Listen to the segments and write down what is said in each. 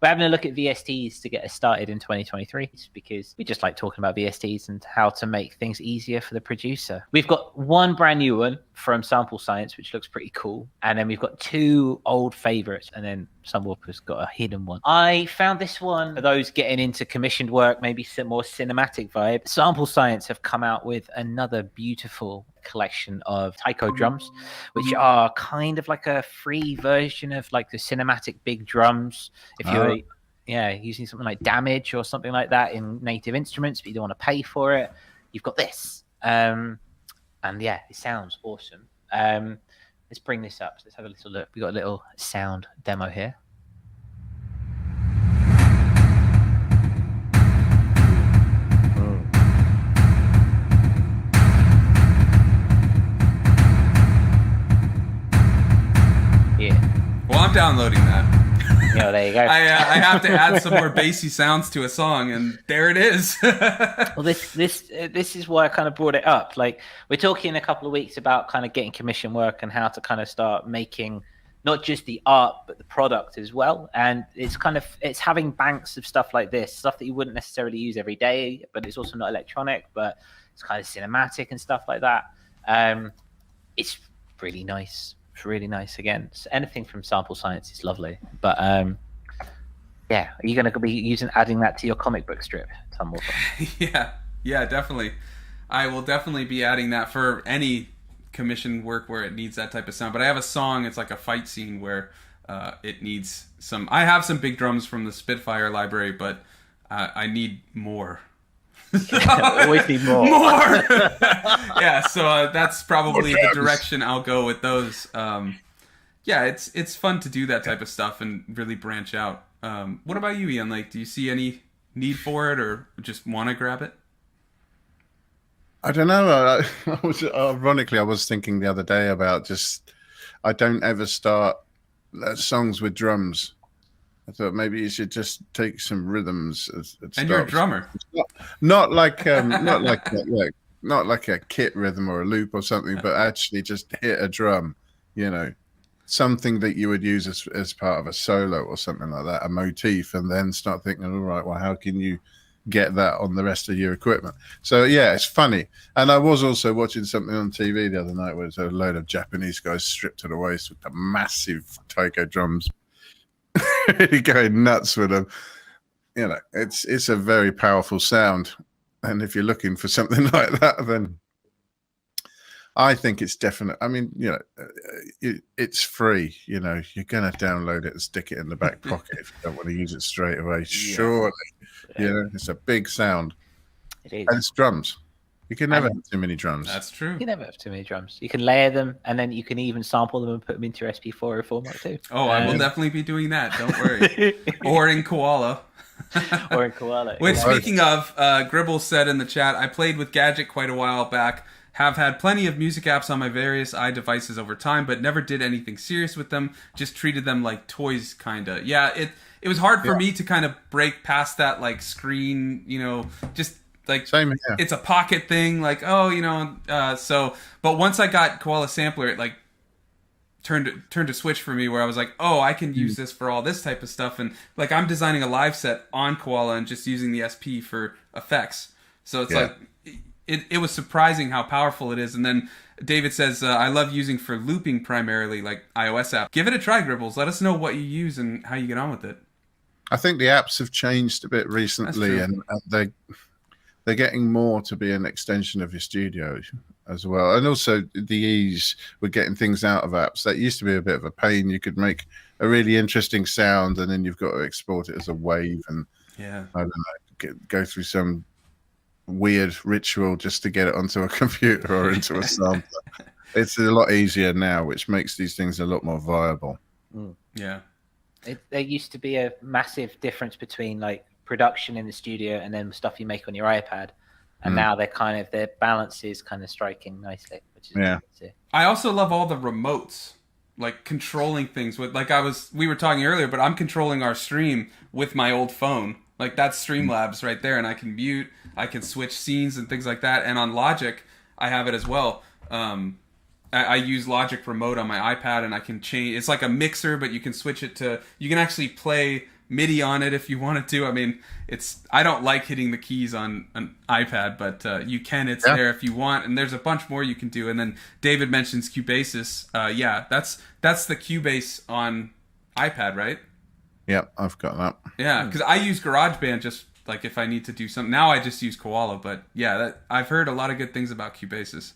we're having a look at VSTs to get us started in 2023 because we just like talking about VSTs and how to make things easier for the producer. We've got one brand new one from Sample Science, which looks pretty cool. And then we've got two old favorites, and then Sunwarper's got a hidden one. I found this one for those getting into commissioned work, maybe some more cinematic vibe. Sample Science have come out with another beautiful collection of taiko drums, which are kind of like a free version of like the cinematic big drums. If you're using something like Damage or something like that in native instruments, but you don't want to pay for it, you've got this. And yeah, it sounds awesome. Let's bring this up. So let's have a little look. We got a little sound demo here. Well, I'm downloading that. Yeah, there you go. I have to add some more bassy sounds to a song, and there it is. Well, this is why I kind of brought it up. Like, we're talking in a couple of weeks about kind of getting commission work and how to kind of start making not just the art but the product as well. And it's having banks of stuff like this, stuff that you wouldn't necessarily use every day, but it's also not electronic, but it's kind of cinematic and stuff like that. It's really nice. Really nice. Again, so anything from Sample Science is lovely, but yeah, are you going to be adding that to your comic book strip, Tom Walker? yeah, definitely. I will definitely be adding that for any commission work where it needs that type of sound. But I have a song, it's like a fight scene where it needs some. I have some big drums from the Spitfire library, but I need more. Always need more. Yeah, so that's probably the direction I'll go with those. Yeah, it's fun to do that type of stuff and really branch out. What about you, Ian? Like, do you see any need for it, or just want to grab it? I don't know. I was thinking the other day about I don't ever start songs with drums. I thought maybe you should just take some rhythms. And you're a drummer. Not like not like a kit rhythm or a loop or something, but actually just hit a drum. You know, something that you would use as part of a solo or something like that, a motif, and then start thinking, all right, well, how can you get that on the rest of your equipment? So yeah, it's funny. And I was also watching something on TV the other night where there's a load of Japanese guys stripped to the waist with the massive taiko drums. Really going nuts with them. You know, it's a very powerful sound, and if you're looking for something like that, then I think it's definite. I mean, you know, it's free. You know, you're gonna download it and stick it in the back pocket if you don't want to use it straight away. Surely, you know, it's a big sound. It is, and it's drums. You can never have too many drums. That's true. You can never have too many drums. You can layer them, and then you can even sample them and put them into your SP4 format too. Oh, I will definitely be doing that. Don't worry. Or in Koala. Or in Koala. Which, speaking of, Gribble said in the chat, I played with Gadget quite a while back. Have had plenty of music apps on my various iDevices over time, but never did anything serious with them. Just treated them like toys, kinda. Yeah, it was hard for me to kind of break past that, like, screen, you know, just... Like, same, yeah. It's a pocket thing, like, oh, you know, but once I got Koala Sampler, it like turned a switch for me where I was like, oh, I can use this for all this type of stuff. And like, I'm designing a live set on Koala and just using the SP for effects. So it's like, it was surprising how powerful it is. And then David says, I love using for looping primarily, like iOS app. Give it a try, Gribbles. Let us know what you use and how you get on with it. I think the apps have changed a bit recently, and they're getting more to be an extension of your studio as well. And also the ease with getting things out of apps. That used to be a bit of a pain. You could make a really interesting sound and then you've got to export it as a wave and I don't know, go through some weird ritual just to get it onto a computer or into a sampler. It's a lot easier now, which makes these things a lot more viable. Yeah. There used to be a massive difference between like production in the studio and then stuff you make on your iPad, and now their balance is kind of striking nicely, which is good to see. I also love all the remotes, like controlling things with, like we were talking earlier, but I'm controlling our stream with my old phone. Like that's Streamlabs right there, and I can mute, I can switch scenes and things like that. And on Logic, I have it as well. I use Logic Remote on my iPad, and I can change. It's like a mixer, but you can switch it to. You can actually play MIDI on it if you wanted to. I mean, I don't like hitting the keys on an iPad, but you can. It's there if you want, and there's a bunch more you can do. And then David mentions Cubasis. Yeah, that's the Cubase on iPad, right? Yep, I've got that. Yeah, because I use GarageBand just like if I need to do something. Now I just use Koala, but yeah, I've heard a lot of good things about Cubasis.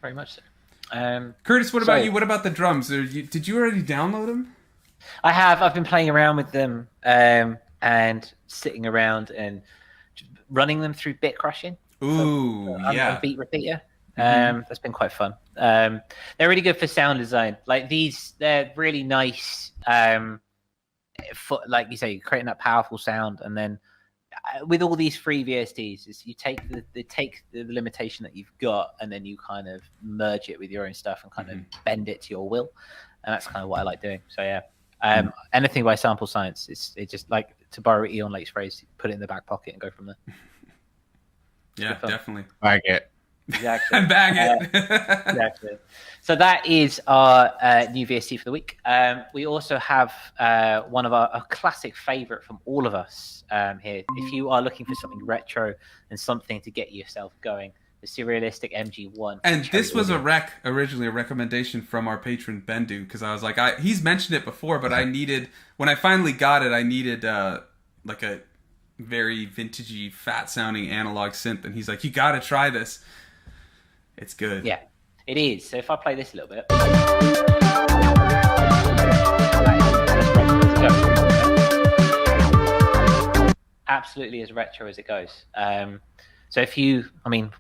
Very much so. Curtis, what about you? What about the drums? Did you already download them? I have. I've been playing around with them and sitting around and running them through bit crushing. Ooh, yeah. And beat repeater. That's been quite fun. They're really good for sound design. Like they're really nice. Like you say, creating that powerful sound, and then with all these free VSTs, is you take the limitation that you've got, and then you kind of merge it with your own stuff and kind of bend it to your will, and that's kind of what I like doing. So yeah, anything by Sample Science, it's just like, to borrow Eon Lake's phrase, put it in the back pocket and go from there. Yeah, definitely. Bag it. Exactly. And bag it. Exactly. So that is our new VST for the week. We also have one of a classic favorite from all of us here. If you are looking for something retro and something to get yourself going, the Surrealistic MG1. And this was originally a recommendation from our patron Bendu, because I was like, he's mentioned it before, but when I finally got it, I needed like a very vintagey, fat sounding analog synth, and he's like, you got to try this. It's good. Yeah, it is. So if I play this a little bit. Absolutely as retro as it goes. So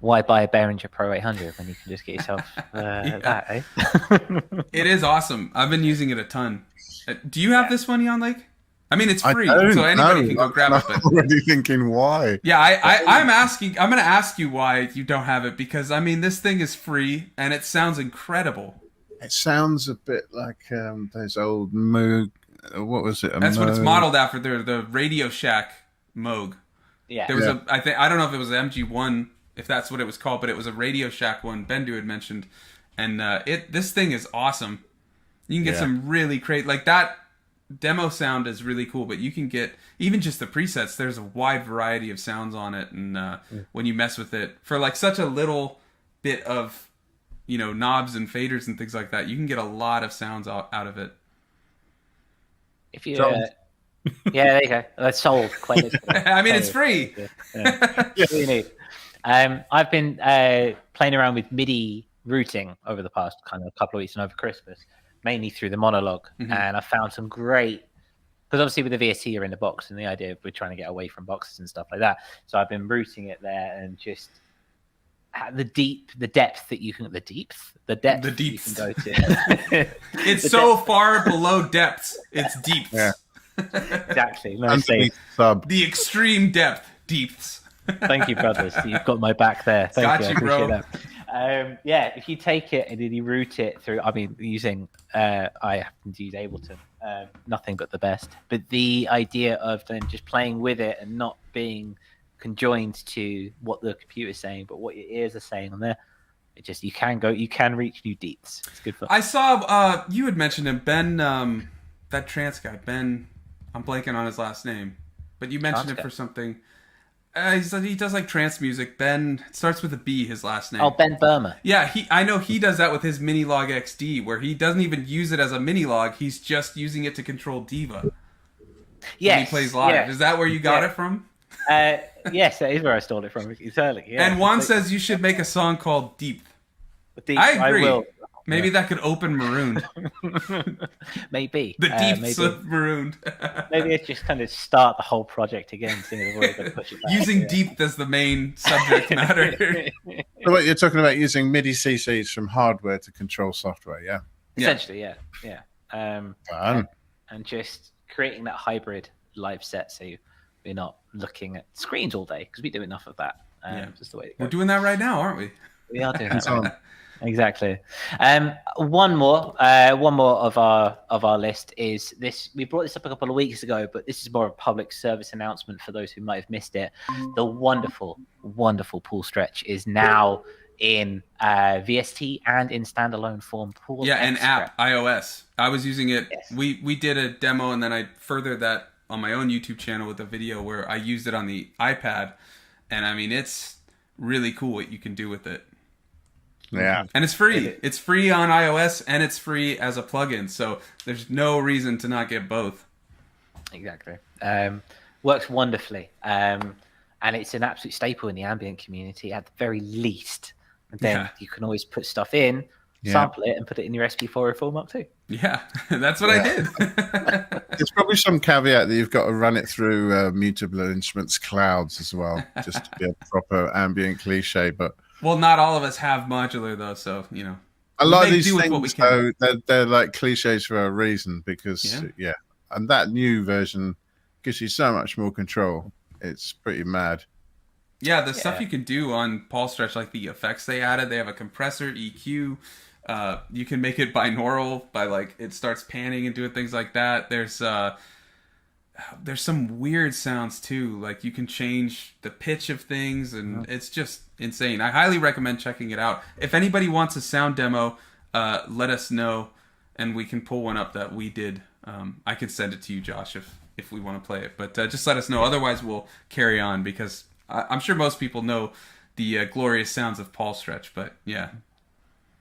why buy a Behringer Pro 800 when you can just get yourself that, eh? It is awesome. I've been using it a ton. Do you have this one, Eon Lake? I mean, it's free, so anybody can go grab it. I'm already thinking why. Yeah, I'm going to ask you why you don't have it, because, I mean, this thing is free, and it sounds incredible. It sounds a bit like those old Moog. What was it? That's what it's modeled after. The Radio Shack Moog. Yeah. There was I don't know if it was an MG1, if that's what it was called, but it was a Radio Shack one Bendu had mentioned, and this thing is awesome. You can get some really great, like that. Demo sound is really cool, but you can get even just the presets. There's a wide variety of sounds on it, and when you mess with it for like such a little bit of, knobs and faders and things like that, you can get a lot of sounds out of it. If you, yeah, there you go. That's sold. I mean, it's free. Yeah. You need. I've been playing around with MIDI routing over the past kind of couple of weeks and over Christmas, mainly through the monologue, and I found some great, because obviously with the VST you're in the box, and the idea of we're trying to get away from boxes and stuff like that. So I've been routing it there, and just the depth that you can go to. It's so far below depths. It's deeps. Yeah. Exactly. The extreme depth deeps. Thank you, brothers. You've got my back there. Thank you. I appreciate bro. that. Yeah, if you take it and then you route it through, using I happen to use Ableton, nothing but the best. But the idea of then just playing with it and not being conjoined to what the computer's saying, but what your ears are saying on there, you can reach new deeps. It's good fun. I saw you had mentioned him, Ben, that trance guy, Ben. I'm blanking on his last name, but you mentioned him for something. He does like trance music. Ben, it starts with a B, his last name. Oh, Ben Burma. Yeah, I know he does that with his Minilog XD, where he doesn't even use it as a Minilog. He's just using it to control Diva. Yes. When he plays live. Yes. Is that where you got it from? Yes, that is where I stole it from. Exactly. Yeah. And Juan says you should make a song called Deep. I agree. will. Maybe that could open Marooned. Maybe. The deeps of Marooned. Maybe it's just kind of start the whole project again. So we've already got to push it back. Using deep as the main subject matter. So what you're talking about, using MIDI CCs from hardware to control software, yeah? Essentially, yeah. Fun. And just creating that hybrid live set, so we're not looking at screens all day, because we do enough of that. Just the way it goes. We're doing that right now, aren't we? We are doing that. Right. Exactly. One more of our list is this. We brought this up a couple of weeks ago, but this is more of a public service announcement for those who might have missed it. The wonderful, wonderful pull stretch is now in VST and in standalone form. Paul Yeah, and app, iOS. I was using it. Yes. We did a demo, and then I furthered that on my own YouTube channel with a video where I used it on the iPad. And I mean, it's really cool what you can do with it. Yeah. And it's free. It's free on iOS, and it's free as a plugin. So there's no reason to not get both. Exactly. Works wonderfully. And it's an absolute staple in the ambient community at the very least. And then you can always put stuff in, sample it, and put it in your SP404 Mark II. Yeah, that's what I did. There's probably some caveat that you've got to run it through Mutable Instruments clouds as well, just to be a proper ambient cliche. But well, not all of us have modular though, so you know. A lot of these things, though, they're like cliches for a reason because and that new version gives you so much more control. It's pretty mad. Yeah, the stuff you can do on Paul Stretch, like the effects they added, they have a compressor, EQ. You can make it binaural by like it starts panning and doing things like that. There's some weird sounds too. Like you can change the pitch of things, and it's just insane. I highly recommend checking it out. If anybody wants a sound demo, let us know, and we can pull one up that we did. I could send it to you, Josh, if we want to play it. But just let us know. Otherwise, we'll carry on because I'm sure most people know the glorious sounds of Paul Stretch. But yeah.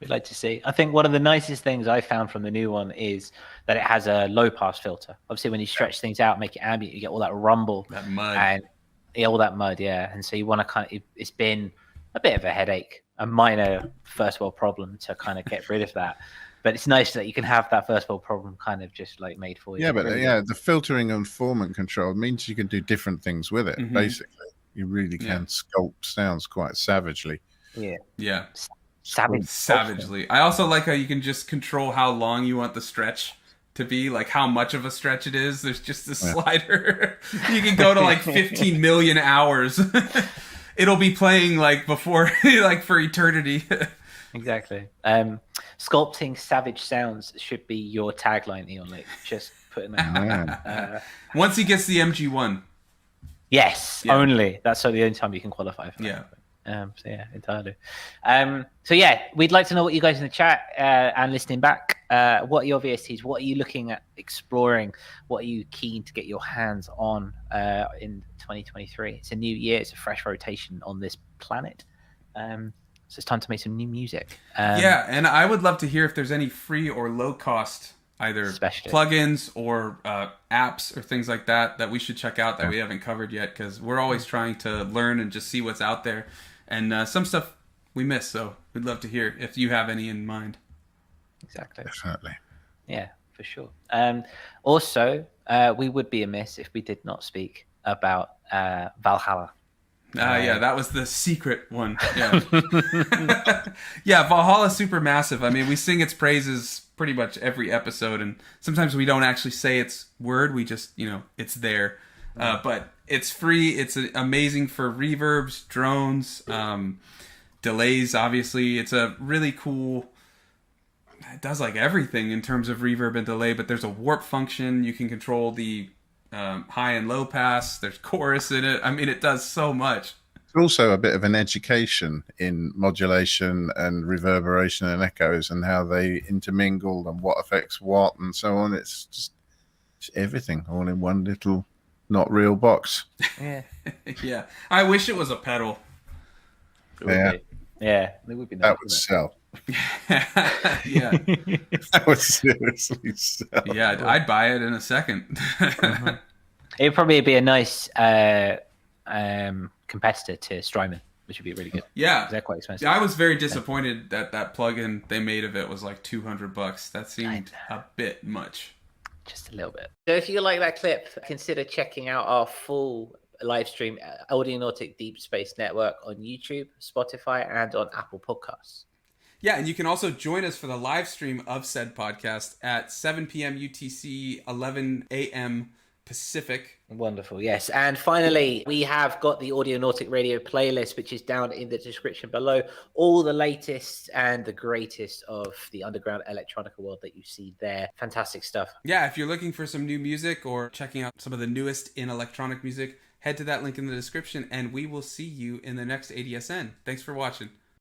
We'd like to see. I think one of the nicest things I found from the new one is that it has a low pass filter. Obviously, when you stretch things out, make it ambient, you get all that rumble, that mud, and all that mud. Yeah, and so you want to kind of. It's been a bit of a headache, a minor first world problem to kind of get rid of that. But it's nice that you can have that first world problem kind of just like made for you. Yeah, but the filtering and formant control means you can do different things with it. Basically, you really can sculpt sounds quite savagely. Yeah. Savagely. I also like how you can just control how long you want the stretch to be, like how much of a stretch it is. There's just this slider. You can go to like 15 million hours. It'll be playing like before, like for eternity. Exactly. Sculpting savage sounds should be your tagline, Eon Lake. Just putting that. Once he gets the MG1. Yes, only. That's the only time you can qualify for that. So yeah, entirely. So yeah, we'd like to know what you guys in the chat and listening back. What are your VSTs? What are you looking at exploring? What are you keen to get your hands on in 2023? It's a new year. It's a fresh rotation on this planet. So it's time to make some new music. And I would love to hear if there's any free or low cost either plugins or apps or things like that we should check out that we haven't covered yet, because we're always trying to learn and just see what's out there. And some stuff we miss, so we'd love to hear if you have any in mind. Exactly. Definitely. Yeah, for sure. Also, we would be amiss if we did not speak about Valhalla. Yeah, that was the secret one. Yeah. Yeah, Valhalla's super massive. I mean, we sing its praises pretty much every episode, and sometimes we don't actually say its word. We just, it's there. But it's free. It's amazing for reverbs, drones, delays, obviously. It's a really cool... It does like everything in terms of reverb and delay, but there's a warp function. You can control the high and low pass. There's chorus in it. I mean, it does so much. It's also a bit of an education in modulation and reverberation and echoes and how they intermingle and what affects what and so on. It's just everything all in one little not real box. Yeah. Yeah. I wish it was a pedal. Yeah. Yeah, it would be nice. That would sell. Yeah. That would seriously sell. Yeah, I'd buy it in a second. It'd probably be a nice competitor to Strymon, which would be really good. Yeah. They're quite expensive. Yeah, I was very disappointed that that plugin they made of it was like $200. That seemed a bit much. Just a little bit. So if you like that clip, consider checking out our full live stream Audionautic Deep Space Network on YouTube, Spotify, and on Apple Podcasts. Yeah, and you can also join us for the live stream of said podcast at 7 p.m. UTC, 11 a.m. Pacific. Wonderful, yes. And finally, we have got the Audionautic Radio playlist, which is down in the description below. All the latest and the greatest of the underground electronica world that you see there. Fantastic stuff. Yeah, if you're looking for some new music or checking out some of the newest in electronic music, head to that link in the description, and we will see you in the next ADSN. Thanks for watching.